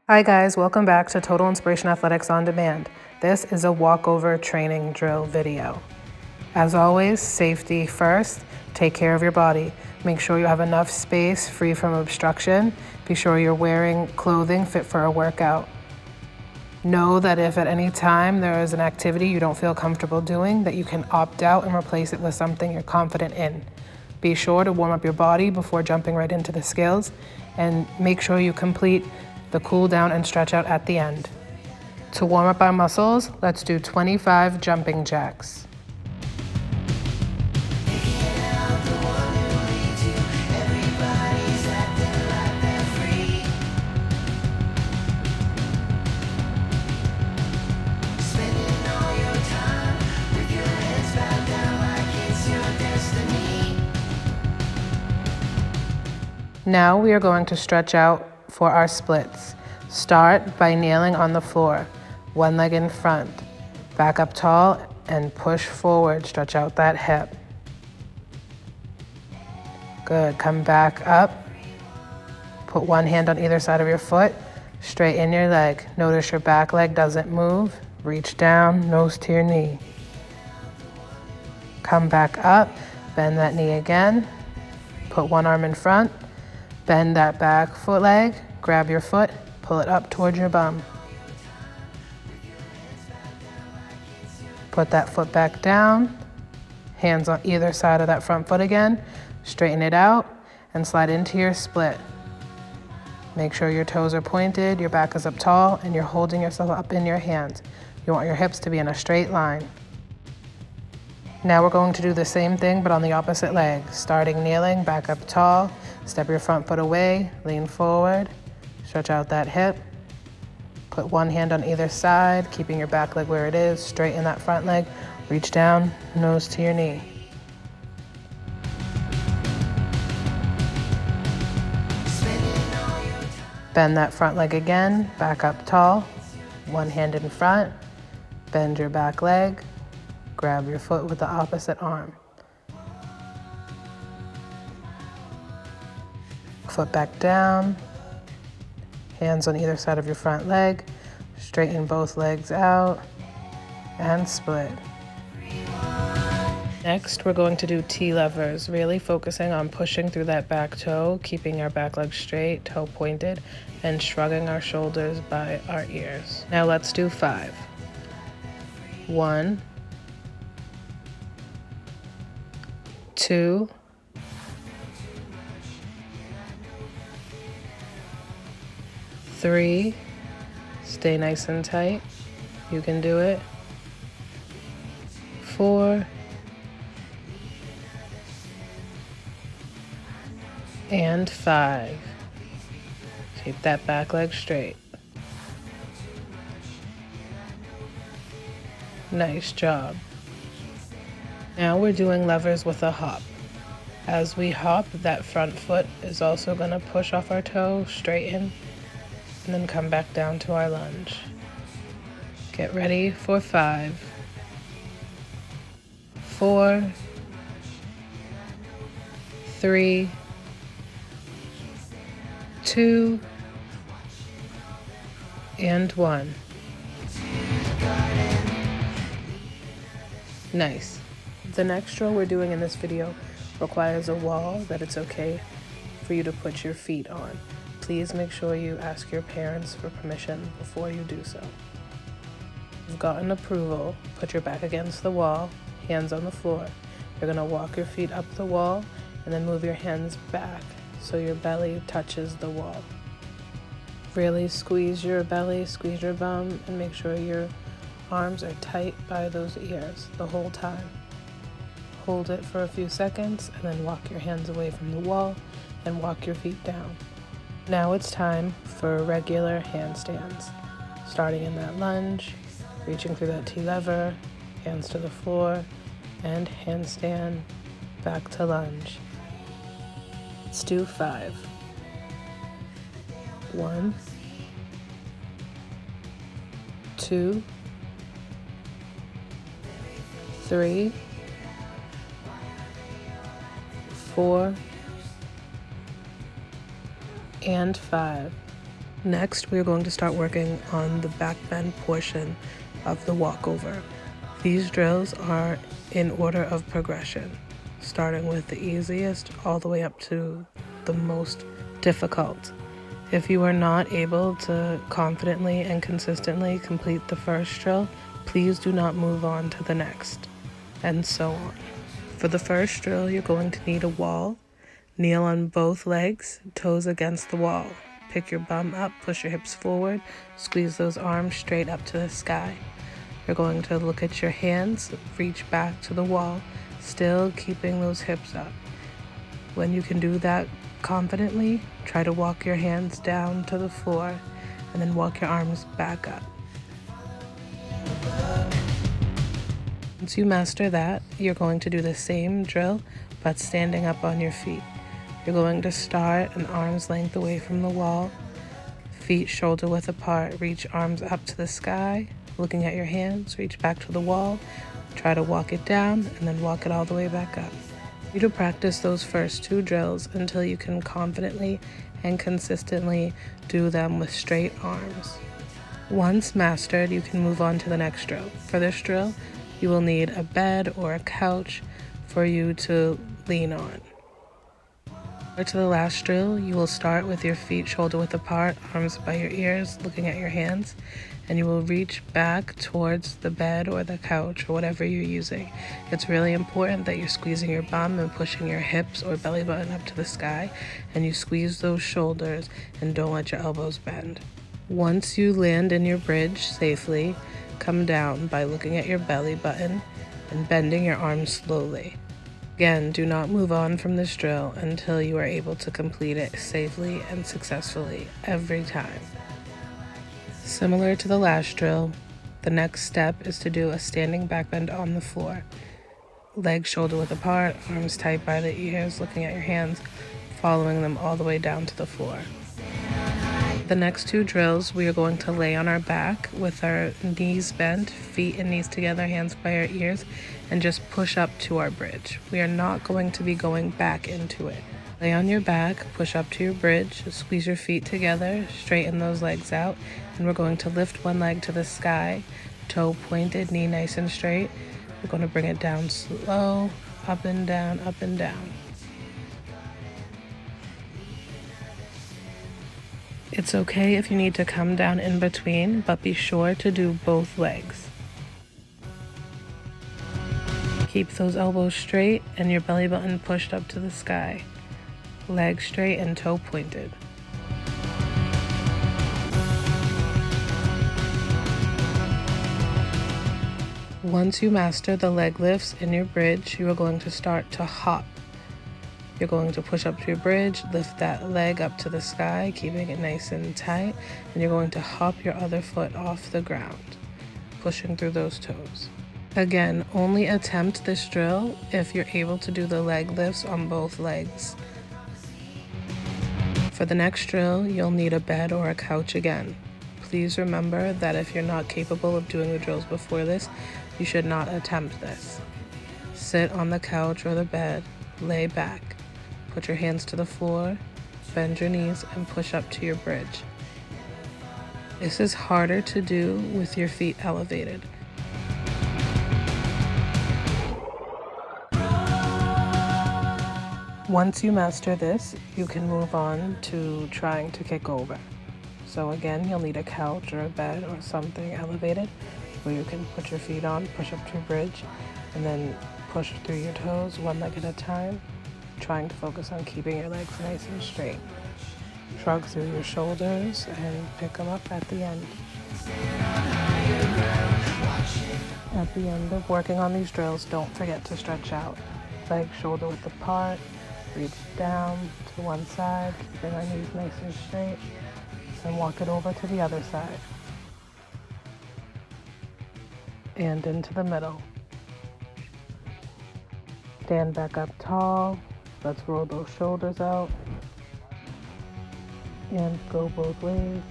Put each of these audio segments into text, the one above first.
Hi guys, welcome back to Total Inspiration Athletics on Demand. This is a walkover training drill video. As always, safety first. Take care of your body. Make sure you have enough space free from obstruction. Be sure you're wearing clothing fit for a workout. Know that if at any time there is an activity you don't feel comfortable doing, that you can opt out and replace it with something you're confident in. Be sure to warm up your body before jumping right into the skills, and make sure you complete the cool down and stretch out at the end. To warm up our muscles, let's do 25 jumping jacks. Now we are going to stretch out for our splits. Start by kneeling on the floor, one leg in front. Back up tall and push forward, stretch out that hip. Good, come back up. Put one hand on either side of your foot, straighten your leg. Notice your back leg doesn't move. Reach down, nose to your knee. Come back up, bend that knee again. Put one arm in front. Bend that back foot leg, grab your foot, pull it up towards your bum. Put that foot back down, hands on either side of that front foot again, straighten it out, and slide into your split. Make sure your toes are pointed, your back is up tall, and you're holding yourself up in your hands. You want your hips to be in a straight line. Now we're going to do the same thing, but on the opposite leg. Starting kneeling, back up tall, step your front foot away, lean forward, stretch out that hip. Put one hand on either side, keeping your back leg where it is, straighten that front leg, reach down, nose to your knee. Bend that front leg again, back up tall, one hand in front, bend your back leg, grab your foot with the opposite arm. Foot back down, hands on either side of your front leg, straighten both legs out, and split. Next, we're going to do T-levers, really focusing on pushing through that back toe, keeping our back leg straight, toe pointed, and shrugging our shoulders by our ears. Now let's do 5. 1, 2, 3, stay nice and tight, you can do it. 4, and 5. Keep that back leg straight. Nice job. Now we're doing levers with a hop. As we hop, that front foot is also going to push off our toe, straighten, and then come back down to our lunge. Get ready for 5, 4, 3, 2, and 1. Nice. The next drill we're doing in this video requires a wall that it's okay for you to put your feet on. Please make sure you ask your parents for permission before you do so. If you've gotten approval, put your back against the wall, hands on the floor. You're going to walk your feet up the wall and then move your hands back so your belly touches the wall. Really squeeze your belly, squeeze your bum, and make sure your arms are tight by those ears the whole time. Hold it for a few seconds and then walk your hands away from the wall and walk your feet down. Now it's time for regular handstands. Starting in that lunge, reaching through that T-lever, hands to the floor, and handstand back to lunge. Let's do 5. 1, 2, 3, 4, and 5. Next, we are going to start working on the back bend portion of the walkover. These drills are in order of progression, starting with the easiest all the way up to the most difficult. If you are not able to confidently and consistently complete the first drill, please do not move on to the next, and so on. For the first drill, you're going to need a wall. Kneel on both legs, toes against the wall. Pick your bum up, push your hips forward, squeeze those arms straight up to the sky. You're going to look at your hands, reach back to the wall, still keeping those hips up. When you can do that confidently, try to walk your hands down to the floor and then walk your arms back up. Once you master that, you're going to do the same drill, but standing up on your feet. You're going to start an arm's length away from the wall, feet shoulder width apart, reach arms up to the sky, looking at your hands, reach back to the wall, try to walk it down, and then walk it all the way back up. You to practice those first two drills until you can confidently and consistently do them with straight arms. Once mastered, you can move on to the next drill. For this drill, you will need a bed or a couch for you to lean on. To the last drill, you will start with your feet shoulder width apart, arms by your ears, looking at your hands, and you will reach back towards the bed or the couch or whatever you're using. It's really important that you're squeezing your bum and pushing your hips or belly button up to the sky, and you squeeze those shoulders and don't let your elbows bend. Once you land in your bridge safely, come down by looking at your belly button and bending your arms slowly. Again, do not move on from this drill until you are able to complete it safely and successfully every time. Similar to the last drill, the next step is to do a standing back bend on the floor. Legs shoulder width apart, arms tight by the ears, looking at your hands, following them all the way down to the floor. The next two drills, we are going to lay on our back with our knees bent, feet and knees together, hands by our ears, and just push up to our bridge. We are not going to be going back into it. Lay on your back, push up to your bridge, squeeze your feet together, straighten those legs out, and we're going to lift one leg to the sky, toe pointed, knee nice and straight. We're going to bring it down slow, up and down, up and down. It's okay if you need to come down in between, but be sure to do both legs. Keep those elbows straight and your belly button pushed up to the sky. Legs straight and toe pointed. Once you master the leg lifts in your bridge, you are going to start to hop. You're going to push up to your bridge, lift that leg up to the sky, keeping it nice and tight, and you're going to hop your other foot off the ground, pushing through those toes. Again, only attempt this drill if you're able to do the leg lifts on both legs. For the next drill, you'll need a bed or a couch again. Please remember that if you're not capable of doing the drills before this, you should not attempt this. Sit on the couch or the bed, lay back. Put your hands to the floor, bend your knees, and push up to your bridge. This is harder to do with your feet elevated. Once you master this, you can move on to trying to kick over. So again, you'll need a couch or a bed or something elevated where you can put your feet on, push up to your bridge, and then push through your toes one leg at a time, trying to focus on keeping your legs nice and straight. Shrug through your shoulders and pick them up at the end. At the end of working on these drills, don't forget to stretch out. Legs shoulder width apart, reach down to one side, keeping our knees nice and straight, and walk it over to the other side. And into the middle. Stand back up tall. Let's roll those shoulders out and go both ways.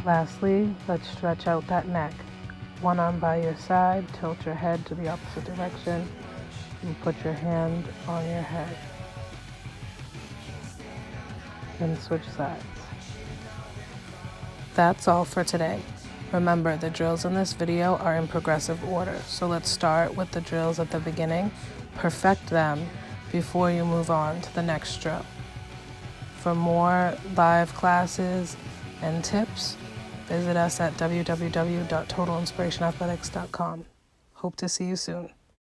Lastly, let's stretch out that neck. One arm by your side, tilt your head to the opposite direction, and put your hand on your head. and switch sides. That's all for today. Remember, the drills in this video are in progressive order, so let's start with the drills at the beginning, perfect them before you move on to the next drill. For more live classes and tips, visit us at www.totalinspirationathletics.com. Hope to see you soon.